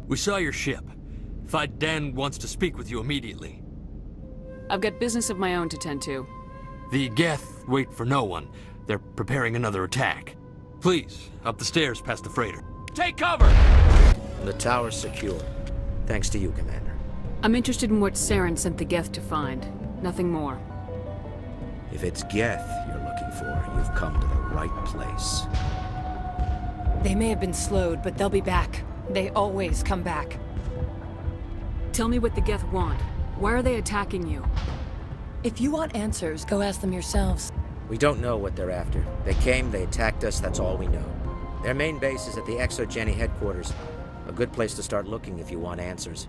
We saw your ship. Dan wants to speak with you immediately. I've got business of my own to tend to. The Geth wait for no one. They're preparing another attack. Please, up the stairs past the freighter. Take cover! The tower's secure. Thanks to you, Commander. I'm interested in what Saren sent the Geth to find. Nothing more. If it's Geth you're looking for, you've come to the right place. They may have been slowed, but they'll be back. They always come back. Tell me what the Geth want. Why are they attacking you? If you want answers, go ask them yourselves. We don't know what they're after. They came, they attacked us, that's all we know. Their main base is at the Exogeny headquarters. A good place to start looking if you want answers.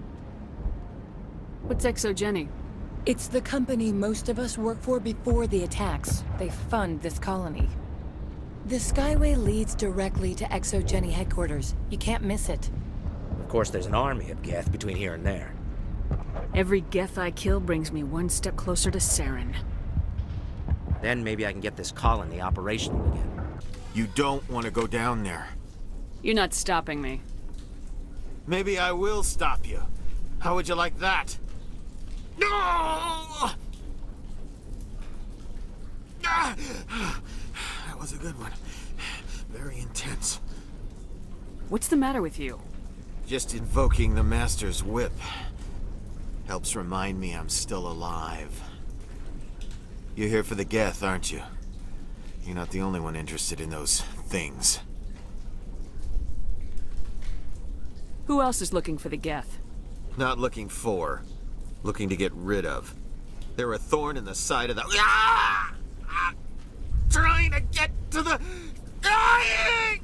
What's Exogeny? It's the company most of us work for before the attacks. They fund this colony. The Skyway leads directly to Exogeny headquarters. You can't miss it. Of course, there's an army of Geth between here and there. Every Geth I kill brings me one step closer to Saren. Then maybe I can get this colony operational again. You don't want to go down there. You're not stopping me. Maybe I will stop you. How would you like that? No! That was a good one. Very intense. What's the matter with you? Just invoking the Master's whip helps remind me I'm still alive. You're here for the Geth, aren't you? You're not the only one interested in those things. Who else is looking for the Geth? Not looking for. Looking to get rid of. They're a thorn in the side of the... Ah! Ah! Trying to get to the... Dying!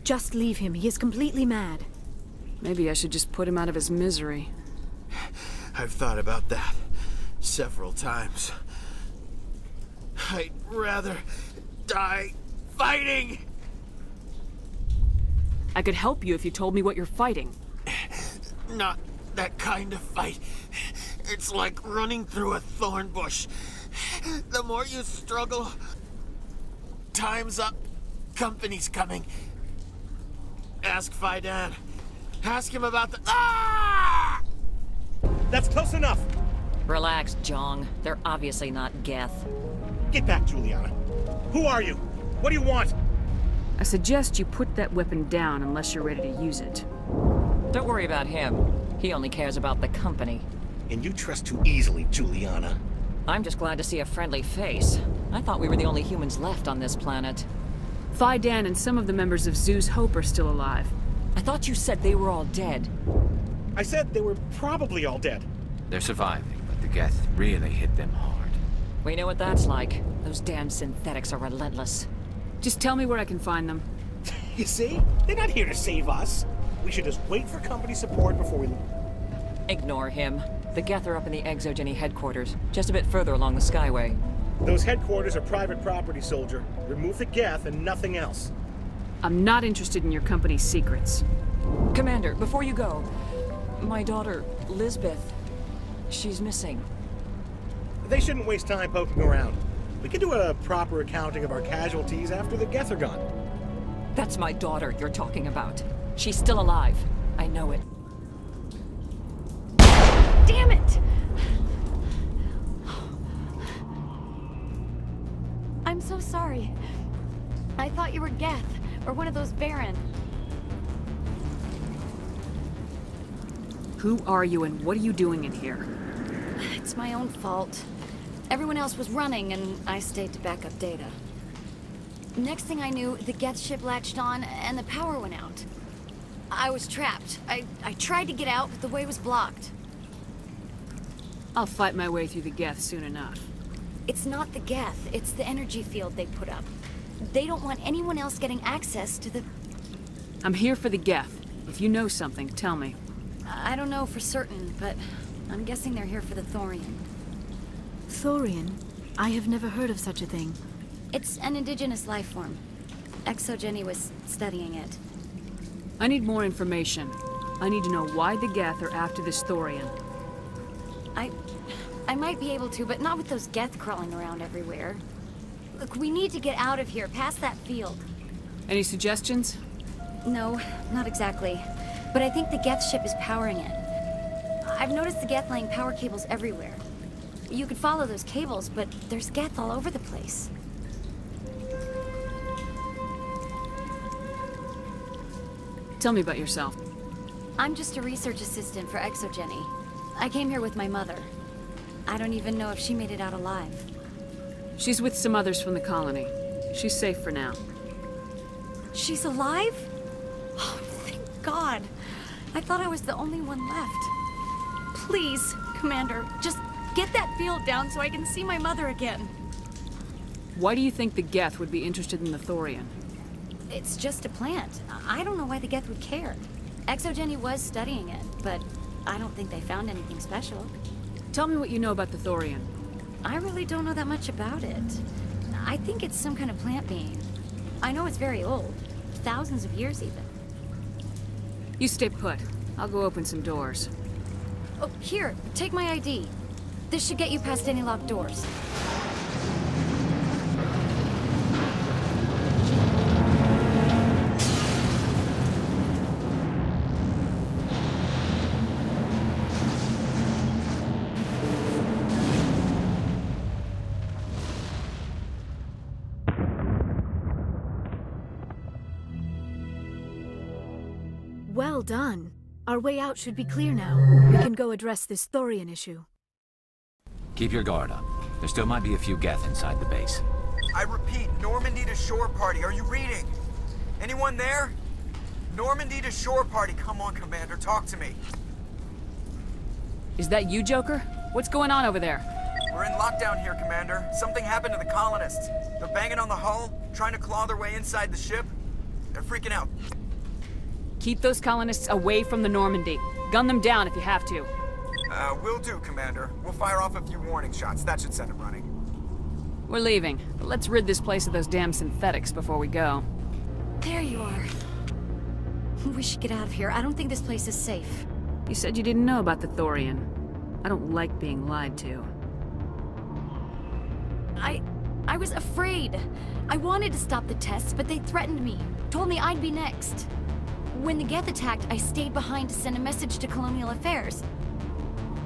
Just leave him. He is completely mad. Maybe I should just put him out of his misery. I've thought about that several times. I'd rather die fighting. I could help you if you told me what you're fighting. Not that kind of fight. It's like running through a thorn bush. The more you struggle, time's up. Company's coming. Ask Dan. Ask him about the... Ah! That's close enough! Relax, Jong. They're obviously not Geth. Get back, Juliana. Who are you? What do you want? I suggest you put that weapon down unless you're ready to use it. Don't worry about him. He only cares about the company. And you trust too easily, Juliana. I'm just glad to see a friendly face. I thought we were the only humans left on this planet. Dan and some of the members of Zoo's Hope are still alive. I thought you said they were all dead. I said they were probably all dead. They're surviving, but the Geth really hit them hard. We know what that's like. Those damn synthetics are relentless. Just tell me where I can find them. You see? They're not here to save us. We should just wait for company support before we... Ignore him. The Geth are up in the Exogeny headquarters, just a bit further along the Skyway. Those headquarters are private property, soldier. Remove the Geth and nothing else. I'm not interested in your company's secrets. Commander, before you go, my daughter, Lisbeth, she's missing. They shouldn't waste time poking around. We can do a proper accounting of our casualties after the Geth are gone. That's my daughter you're talking about. She's still alive. I know it. Damn it! I'm so sorry. I thought you were Geth, or one of those Baron. Who are you and what are you doing in here? It's my own fault. Everyone else was running, and I stayed to back up data. Next thing I knew, the Geth ship latched on, and the power went out. I was trapped. I tried to get out, but the way was blocked. I'll fight my way through the Geth soon enough. It's not the Geth, it's the energy field they put up. They don't want anyone else getting access to the... I'm here for the Geth. If you know something, tell me. I don't know for certain, but I'm guessing they're here for the Thorian. Thorian? I have never heard of such a thing. It's an indigenous life form. Exogeny was studying it. I need more information. I need to know why the Geth are after this Thorian. I might be able to, but not with those Geth crawling around everywhere. Look, we need to get out of here, past that field. Any suggestions? No, not exactly. But I think the Geth ship is powering it. I've noticed the Geth laying power cables everywhere. You could follow those cables, but there's Geth all over the place. Tell me about yourself. I'm just a research assistant for ExoGenny. I came here with my mother. I don't even know if she made it out alive. She's with some others from the colony. She's safe for now. She's alive? Oh, thank God. I thought I was the only one left. Please, Commander, just get that field down so I can see my mother again. Why do you think the Geth would be interested in the thorium? It's just a plant. I don't know why the Geth would care. ExoGenny was studying it, but I don't think they found anything special. Tell me what you know about the thorium. I really don't know that much about it. I think it's some kind of plant being. I know it's very old. Thousands of years, even. You stay put. I'll go open some doors. Oh, here, take my ID. This should get you past any locked doors. Well done. Our way out should be clear now. We can go address this thorium issue. Keep your guard up. There still might be a few Geth inside the base. I repeat, Normandy to shore party. Are you reading? Anyone there? Normandy to shore party. Come on, Commander. Talk to me. Is that you, Joker? What's going on over there? We're in lockdown here, Commander. Something happened to the colonists. They're banging on the hull, trying to claw their way inside the ship. They're freaking out. Keep those colonists away from the Normandy. Gun them down if you have to. Will do, Commander. We'll fire off a few warning shots. That should set them running. We're leaving, but let's rid this place of those damn synthetics before we go. There you are. We should get out of here. I don't think this place is safe. You said you didn't know about the thorium. I don't like being lied to. I was afraid. I wanted to stop the tests, but they threatened me. Told me I'd be next. When the Geth attacked, I stayed behind to send a message to Colonial Affairs.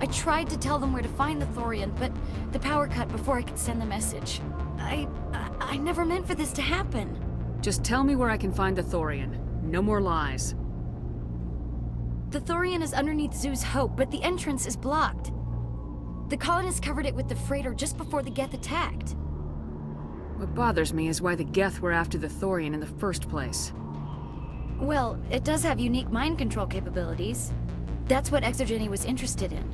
I tried to tell them where to find the thorium, but the power cut before I could send the message. I never meant for this to happen. Just tell me where I can find the thorium. No more lies. The thorium is underneath Zoo's Hope, but the entrance is blocked. The colonists covered it with the freighter just before the Geth attacked. What bothers me is why the Geth were after the thorium in the first place. Well, it does have unique mind control capabilities. That's what ExoGenny was interested in.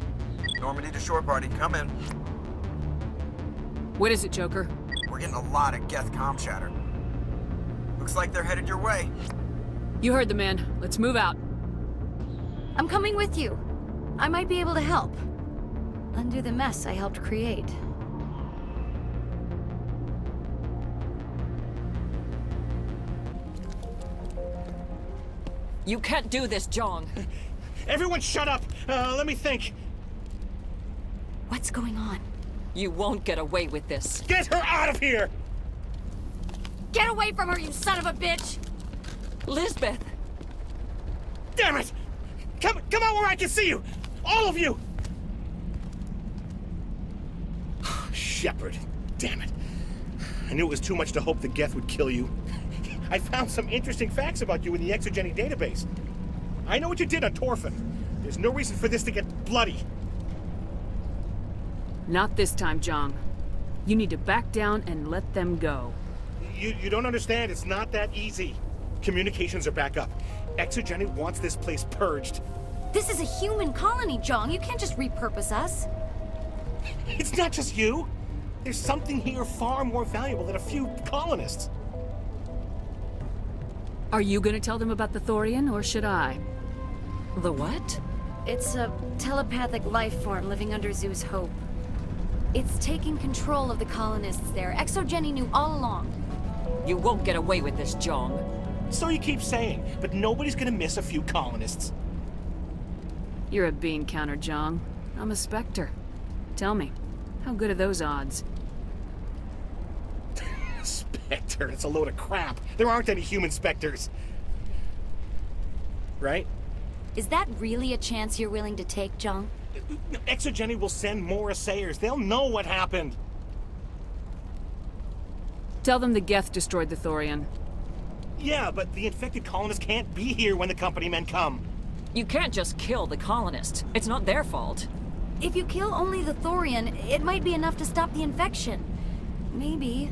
Normandy to shore party. Come in. What is it, Joker? We're getting a lot of Geth comm chatter. Looks like they're headed your way. You heard the man. Let's move out. I'm coming with you. I might be able to help. Undo the mess I helped create. You can't do this, Jong. Everyone shut up! Let me think. What's going on? You won't get away with this. Get her out of here! Get away from her, you son of a bitch! Lisbeth! Damn it! Come out where I can see you! All of you! Shepard. Damn it. I knew it was too much to hope the Geth would kill you. I found some interesting facts about you in the ExoGenny database. I know what you did on Torfin. There's no reason for this to get bloody. Not this time, Jong. You need to back down and let them go. You don't understand. It's not that easy. Communications are back up. ExoGenny wants this place purged. This is a human colony, Jong. You can't just repurpose us. It's not just you. There's something here far more valuable than a few colonists. Are you gonna tell them about the thorium, or should I? The what? It's a telepathic life form living under Zoo's Hope. It's taking control of the colonists there. ExoGenny knew all along. You won't get away with this, Jong. So you keep saying, but nobody's gonna miss a few colonists. You're a bean counter, Jong. I'm a Spectre. Tell me, how good are those odds? Spectre, it's a load of crap. There aren't any human specters. Right? Is that really a chance you're willing to take, Jung? Exogeny will send more assayers. They'll know what happened. Tell them the Geth destroyed the Thorian. Yeah, but the infected colonists can't be here when the company men come. You can't just kill the colonists. It's not their fault. If you kill only the Thorian, it might be enough to stop the infection. Maybe.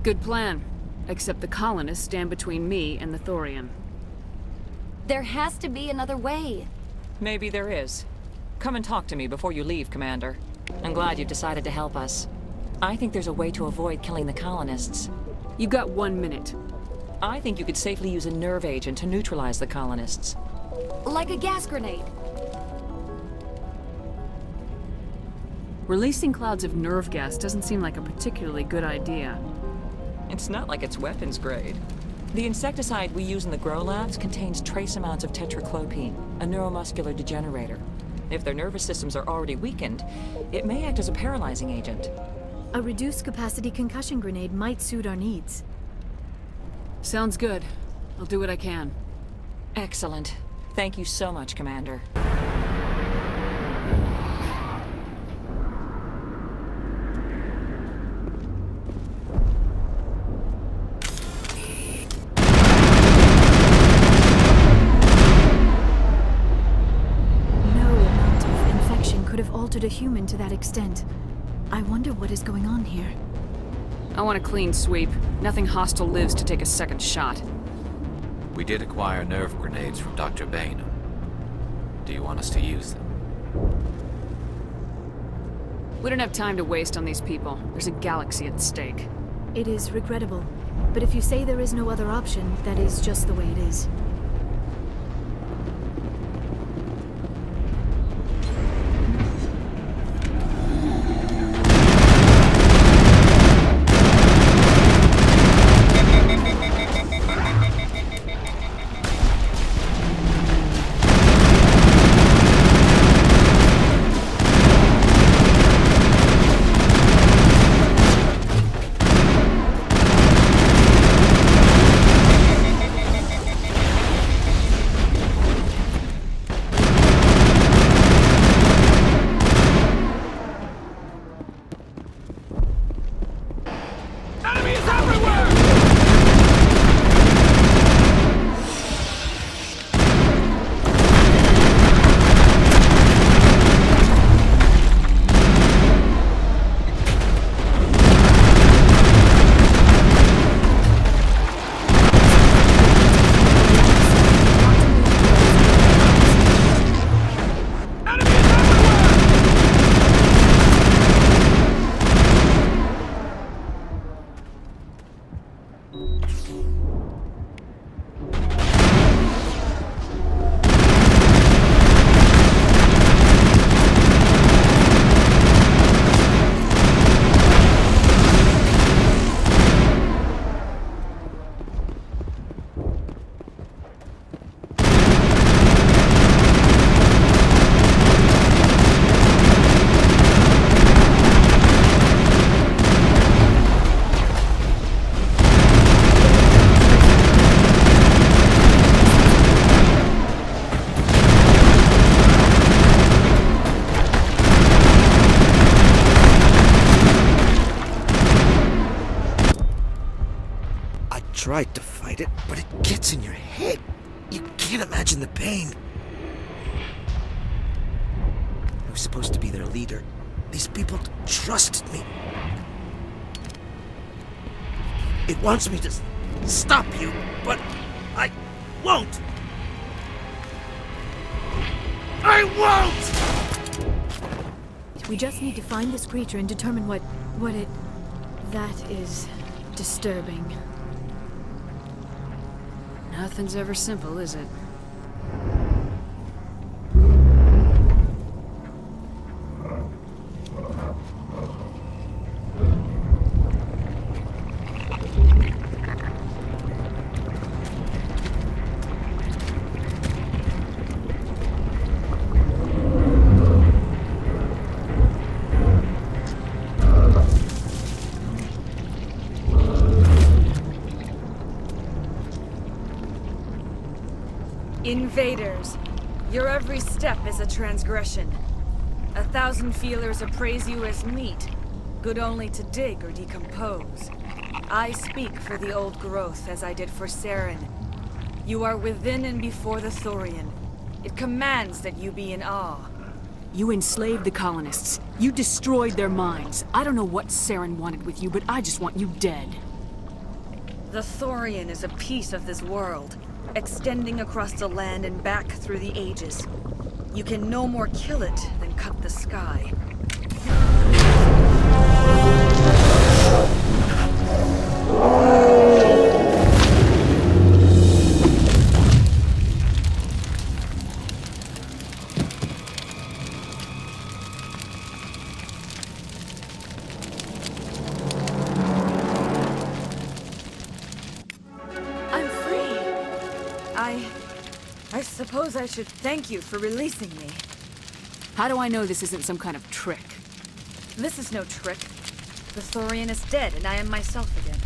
Good plan. Except the colonists stand between me and the Thorian. There has to be another way. Maybe there is. Come and talk to me before you leave, Commander. I'm glad you've decided to help us. I think there's a way to avoid killing the colonists. You got 1 minute. I think you could safely use a nerve agent to neutralize the colonists. Like a gas grenade. Releasing clouds of nerve gas doesn't seem like a particularly good idea. It's not like it's weapons grade. The insecticide we use in the grow labs contains trace amounts of tetraclopine, a neuromuscular degenerator. If their nervous systems are already weakened, it may act as a paralyzing agent. A reduced capacity concussion grenade might suit our needs. Sounds good. I'll do what I can. Excellent. Thank you so much, Commander. Altered a human to that extent. I wonder what is going on here. I want a clean sweep. Nothing hostile lives to take a second shot. We did acquire nerve grenades from Dr. Bain. Do you want us to use them? We don't have time to waste on these people. There's a galaxy at stake. It is regrettable, but if you say there is no other option, that is just the way it is. Tried to fight it, but it gets in your head. You can't imagine the pain. I was supposed to be their leader. These people trusted me. It wants me to stop you, but I won't. I won't! We just need to find this creature and determine what it... That is disturbing. Nothing's ever simple, is it? Invaders, your every step is a transgression. 1,000 feelers appraise you as meat, good only to dig or decompose. I speak for the old growth as I did for Saren. You are within and before the Thorian. It commands that you be in awe. You enslaved the colonists. You destroyed their minds. I don't know what Saren wanted with you, but I just want you dead. The Thorian is a piece of this world, extending across the land and back through the ages. You can no more kill it than cut the sky. I suppose I should thank you for releasing me. How do I know this isn't some kind of trick? This is no trick. The Thorian is dead, and I am myself again.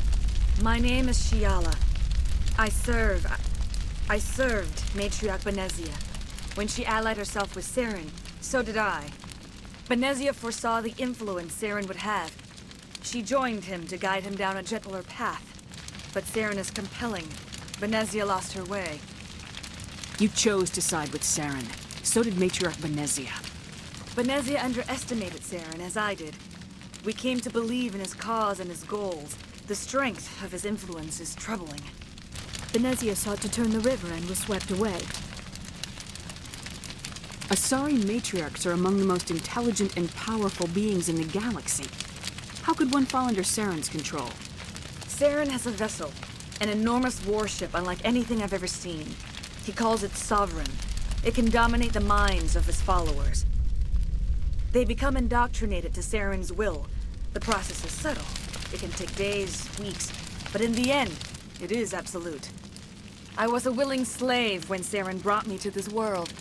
My name is Shiala. I served Matriarch Benezia. When she allied herself with Saren, so did I. Benezia foresaw the influence Saren would have. She joined him to guide him down a gentler path. But Saren is compelling. Benezia lost her way. You chose to side with Saren. So did Matriarch Benezia. Benezia underestimated Saren, as I did. We came to believe in his cause and his goals. The strength of his influence is troubling. Benezia sought to turn the river and was swept away. Asari matriarchs are among the most intelligent and powerful beings in the galaxy. How could one fall under Saren's control? Saren has a vessel, an enormous warship unlike anything I've ever seen. He calls it Sovereign. It can dominate the minds of his followers. They become indoctrinated to Saren's will. The process is subtle. It can take days, weeks, but in the end, it is absolute. I was a willing slave when Saren brought me to this world.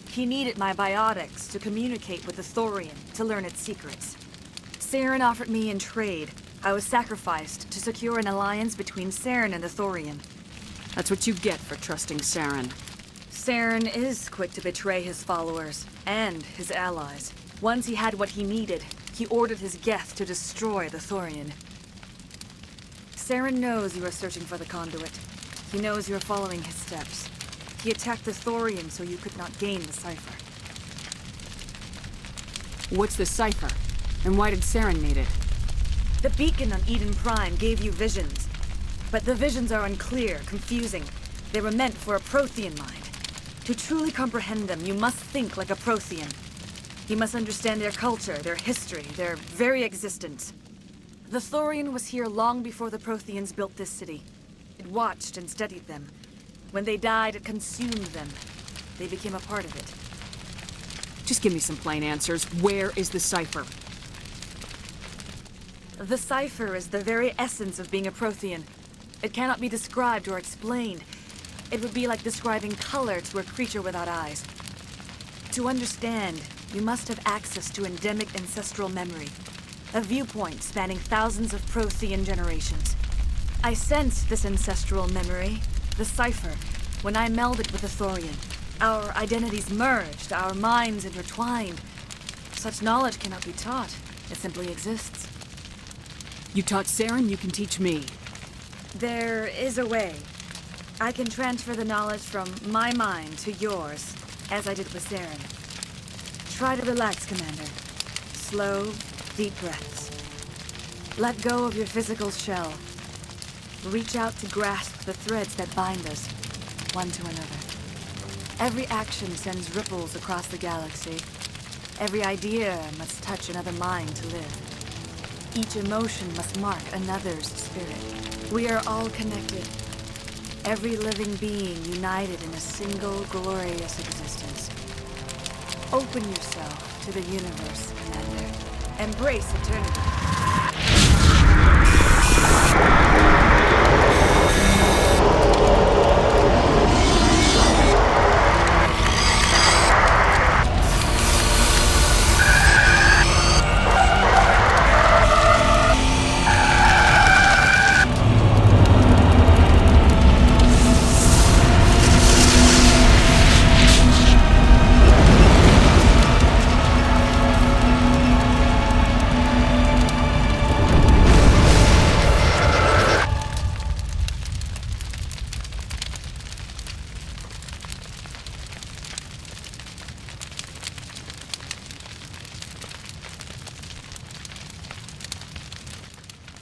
He needed my biotics to communicate with the Thorian, to learn its secrets. Saren offered me in trade. I was sacrificed to secure an alliance between Saren and the Thorian. That's what you get for trusting Saren. Saren is quick to betray his followers, and his allies. Once he had what he needed, he ordered his Geth to destroy the Thorian. Saren knows you are searching for the conduit. He knows you are following his steps. He attacked the Thorian so you could not gain the cipher. What's the cipher? And why did Saren need it? The beacon on Eden Prime gave you visions. But the visions are unclear, confusing. They were meant for a Prothean mind. To truly comprehend them, you must think like a Prothean. You must understand their culture, their history, their very existence. The Thorian was here long before the Protheans built this city. It watched and studied them. When they died, it consumed them. They became a part of it. Just give me some plain answers. Where is the cipher? The cipher is the very essence of being a Prothean. It cannot be described or explained. It would be like describing color to a creature without eyes. To understand, you must have access to endemic ancestral memory, a viewpoint spanning thousands of Prothean generations. I sensed this ancestral memory, the cipher, when I melded with the Thorian. Our identities merged, our minds intertwined. Such knowledge cannot be taught. It simply exists. You taught Saren, you can teach me. There is a way. I can transfer the knowledge from my mind to yours, as I did with Saren. Try to relax, Commander. Slow, deep breaths. Let go of your physical shell. Reach out to grasp the threads that bind us, one to another. Every action sends ripples across the galaxy. Every idea must touch another mind to live. Each emotion must mark another's spirit. We are all connected. Every living being united in a single glorious existence. Open yourself to the universe, Commander. Embrace eternity.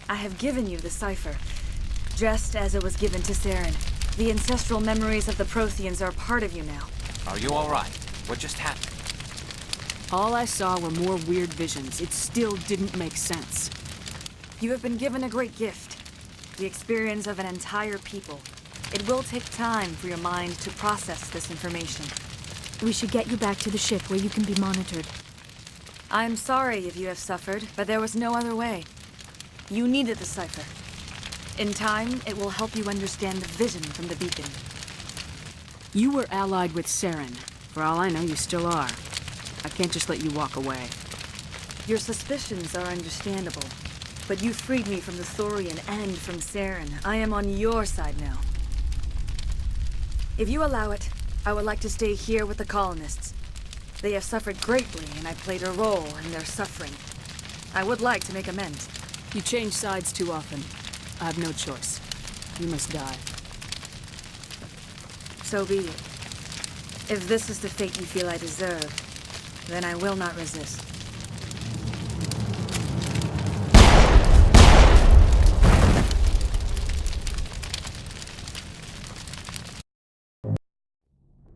I have given you the cipher, just as it was given to Saren. The ancestral memories of the Protheans are part of you now. Are you all right? What just happened? All I saw were more weird visions. It still didn't make sense. You have been given a great gift. The experience of an entire people. It will take time for your mind to process this information. We should get you back to the ship where you can be monitored. I'm sorry if you have suffered, but there was no other way. You needed the cipher. In time, it will help you understand the vision from the beacon. You were allied with Saren. For all I know, you still are. I can't just let you walk away. Your suspicions are understandable, but you freed me from the Thorian and from Saren. I am on your side now. If you allow it, I would like to stay here with the colonists. They have suffered greatly, and I played a role in their suffering. I would like to make amends. You change sides too often. I have no choice. You must die. So be it. If this is the fate you feel I deserve, then I will not resist.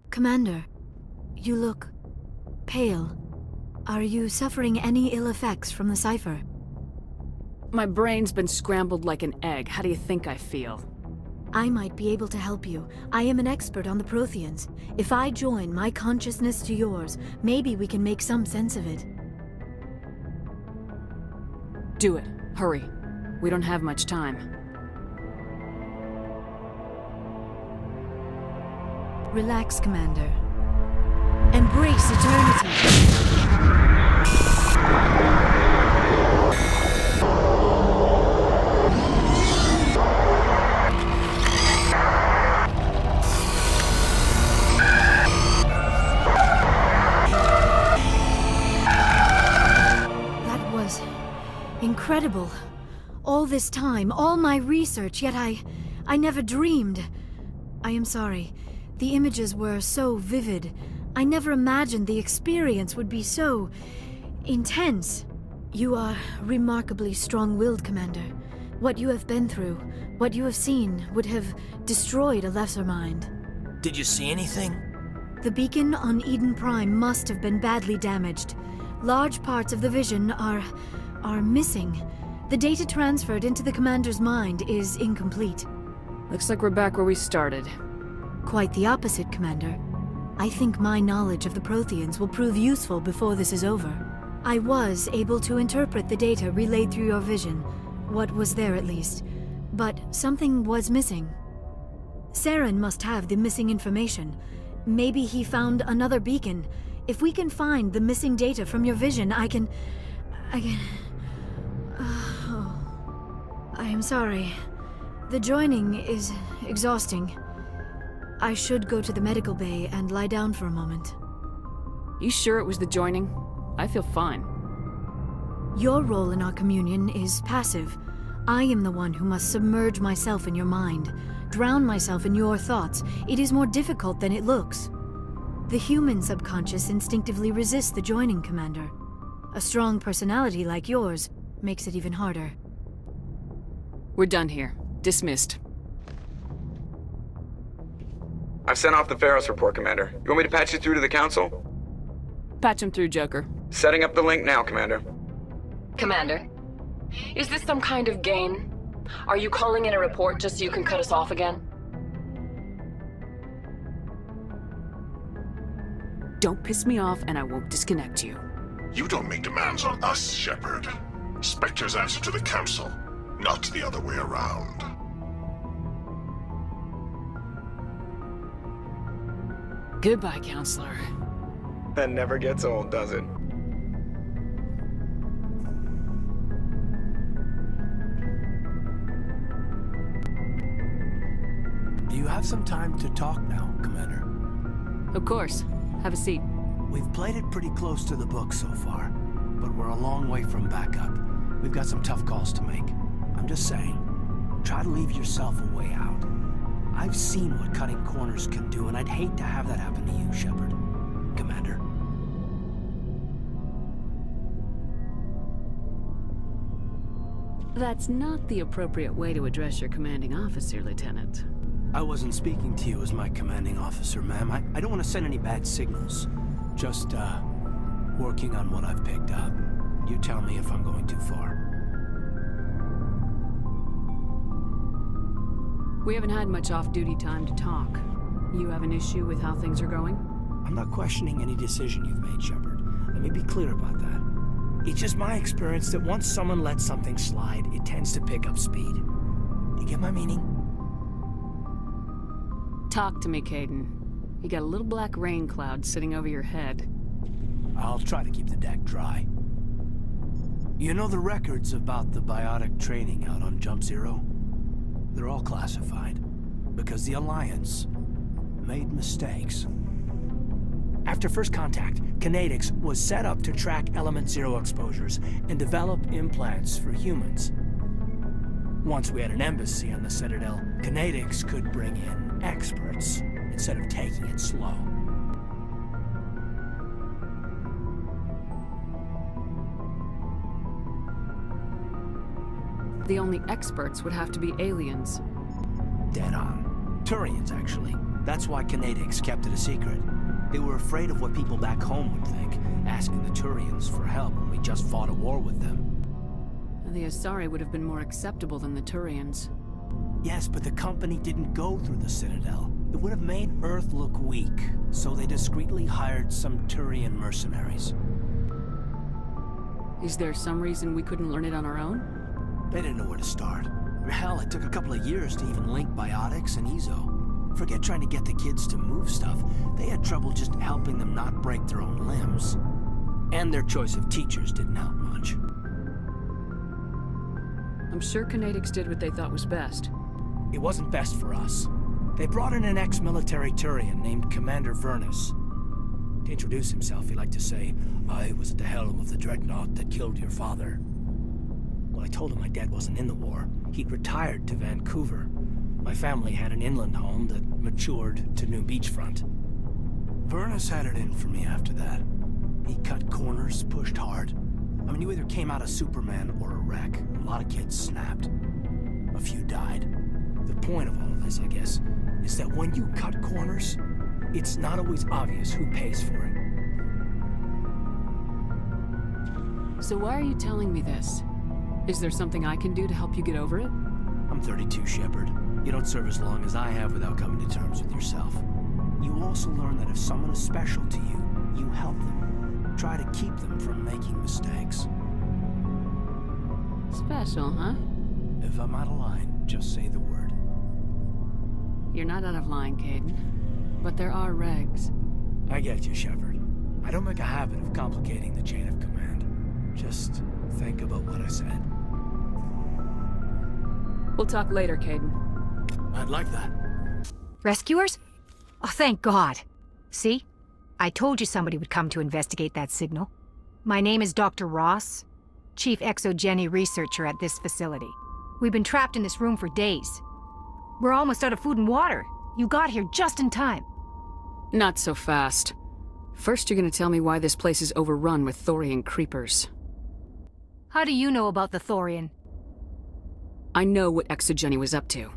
Commander, you look pale. Are you suffering any ill effects from the cipher? My brain's been scrambled like an egg. How do you think I feel? I might be able to help you. I am an expert on the Protheans. If I join my consciousness to yours, maybe we can make some sense of it. Do it. Hurry. We don't have much time. Relax, Commander. Embrace eternity. Incredible. All this time, all my research, yet I never dreamed. I am sorry. The images were so vivid. I never imagined the experience would be so intense. You are remarkably strong-willed, Commander. What you have been through, what you have seen, would have destroyed a lesser mind. Did you see anything? The beacon on Eden Prime must have been badly damaged. Large parts of the vision are missing. The data transferred into the Commander's mind is incomplete. Looks like we're back where we started. Quite the opposite, Commander. I think my knowledge of the Protheans will prove useful before this is over. I was able to interpret the data relayed through your vision, what was there at least, but something was missing. Saren must have the missing information. Maybe he found another beacon. If we can find the missing data from your vision, I can... I am sorry. The joining is exhausting. I should go to the medical bay and lie down for a moment. You sure it was the joining? I feel fine. Your role in our communion is passive. I am the one who must submerge myself in your mind, drown myself in your thoughts. It is more difficult than it looks. The human subconscious instinctively resists the joining, Commander. A strong personality like yours makes it even harder. We're done here. Dismissed. I've sent off the Pharos report, Commander. You want me to patch you through to the Council? Patch him through, Joker. Setting up the link now, Commander. Commander, is this some kind of game? Are you calling in a report just so you can cut us off again? Don't piss me off and I won't disconnect you. You don't make demands on us, Shepard. Spectres answer to the Council, not the other way around. Goodbye, Counselor. That never gets old, does it? Do you have some time to talk now, Commander? Of course. Have a seat. We've played it pretty close to the book so far, but we're a long way from backup. We've got some tough calls to make. I'm just saying, try to leave yourself a way out. I've seen what cutting corners can do, and I'd hate to have that happen to you, Shepard. Commander. That's not the appropriate way to address your commanding officer, Lieutenant. I wasn't speaking to you as my commanding officer, ma'am. I don't want to send any bad signals. Just, working on what I've picked up. You tell me if I'm going too far. We haven't had much off-duty time to talk. You have an issue with how things are going? I'm not questioning any decision you've made, Shepard. Let me be clear about that. It's just my experience that once someone lets something slide, it tends to pick up speed. You get my meaning? Talk to me, Caden. You got a little black rain cloud sitting over your head. I'll try to keep the deck dry. You know the records about the biotic training out on Jump Zero? They're all classified, because the Alliance made mistakes. After first contact, Kinetics was set up to track Element Zero exposures and develop implants for humans. Once we had an embassy on the Citadel, Kinetics could bring in experts instead of taking it slow. The only experts would have to be aliens. Dead on. Turians, actually. That's why Kinetics kept it a secret. They were afraid of what people back home would think, asking the Turians for help when we just fought a war with them. The Asari would have been more acceptable than the Turians. Yes, but the company didn't go through the Citadel. It would have made Earth look weak, so they discreetly hired some Turian mercenaries. Is there some reason we couldn't learn it on our own? They didn't know where to start. Hell, it took a couple of years to even link biotics and Ezo. Forget trying to get the kids to move stuff. They had trouble just helping them not break their own limbs. And their choice of teachers didn't help much. I'm sure Kinetics did what they thought was best. It wasn't best for us. They brought in an ex-military Turian named Commander Vernus. To introduce himself, he liked to say, "I was at the helm of the dreadnought that killed your father." Well, I told him my dad wasn't in the war. He'd retired to Vancouver. My family had an inland home that matured to New Beachfront. Vernus had it in for me after that. He cut corners, pushed hard. I mean, you either came out a Superman or a wreck. A lot of kids snapped. A few died. The point of all of this, I guess, is that when you cut corners, it's not always obvious who pays for it. So why are you telling me this? Is there something I can do to help you get over it? I'm 32, Shepard. You don't serve as long as I have without coming to terms with yourself. You also learn that if someone is special to you, you help them. Try to keep them from making mistakes. Special, huh? If I'm out of line, just say the word. You're not out of line, Caden. But there are regs. I get you, Shepard. I don't make a habit of complicating the chain of command. Just think about what I said. We'll talk later, Caden. I'd like that. Rescuers? Oh, thank God. See? I told you somebody would come to investigate that signal. My name is Dr. Ross, Chief Exogeny Researcher at this facility. We've been trapped in this room for days. We're almost out of food and water. You got here just in time. Not so fast. First, you're gonna tell me why this place is overrun with Thorian creepers. How do you know about the Thorian? I know what Exogeny was up to.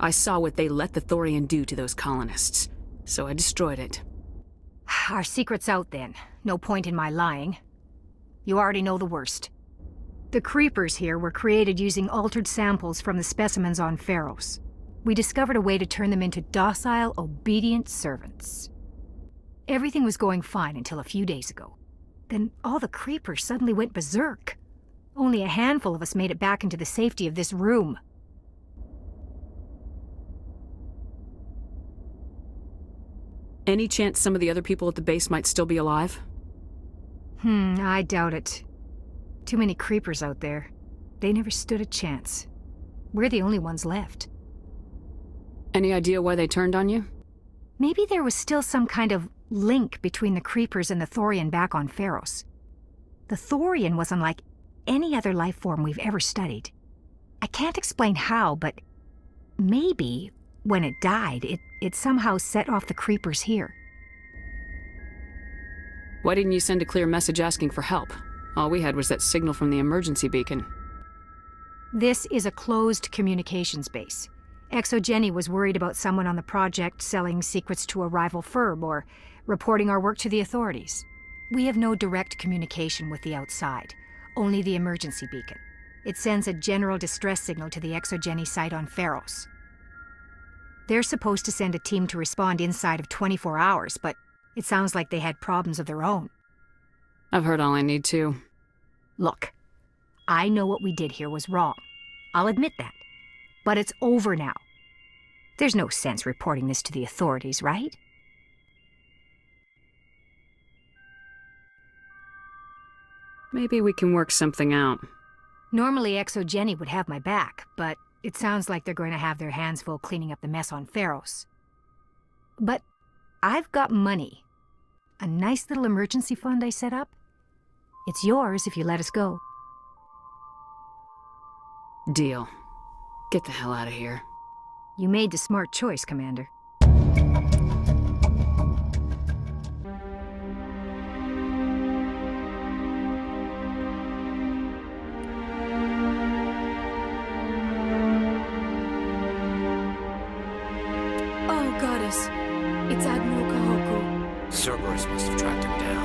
I saw what they let the Thorian do to those colonists, so I destroyed it. Our secret's out then. No point in my lying. You already know the worst. The creepers here were created using altered samples from the specimens on Pharos. We discovered a way to turn them into docile, obedient servants. Everything was going fine until a few days ago. Then all the creepers suddenly went berserk. Only a handful of us made it back into the safety of this room. Any chance some of the other people at the base might still be alive? I doubt it. Too many creepers out there. They never stood a chance. We're the only ones left. Any idea why they turned on you? Maybe there was still some kind of link between the creepers and the Thorian back on Pharos. The Thorian was unlike any other life form we've ever studied. I can't explain how, but maybe when it died, it somehow set off the creepers here. Why didn't you send a clear message asking for help? All we had was that signal from the emergency beacon. This is a closed communications base. ExoGenny was worried about someone on the project selling secrets to a rival firm or reporting our work to the authorities. We have no direct communication with the outside, only the emergency beacon. It sends a general distress signal to the ExoGenny site on Pharos. They're supposed to send a team to respond inside of 24 hours, but it sounds like they had problems of their own. I've heard all I need to. Look, I know what we did here was wrong. I'll admit that. But it's over now. There's no sense reporting this to the authorities, right? Maybe we can work something out. Normally ExoGenny would have my back, but it sounds like they're going to have their hands full cleaning up the mess on Pharos. But I've got money. A nice little emergency fund I set up. It's yours if you let us go. Deal. Get the hell out of here. You made the smart choice, Commander. Oh, Goddess. It's Admiral Kahoku. Cerberus must have tracked him down.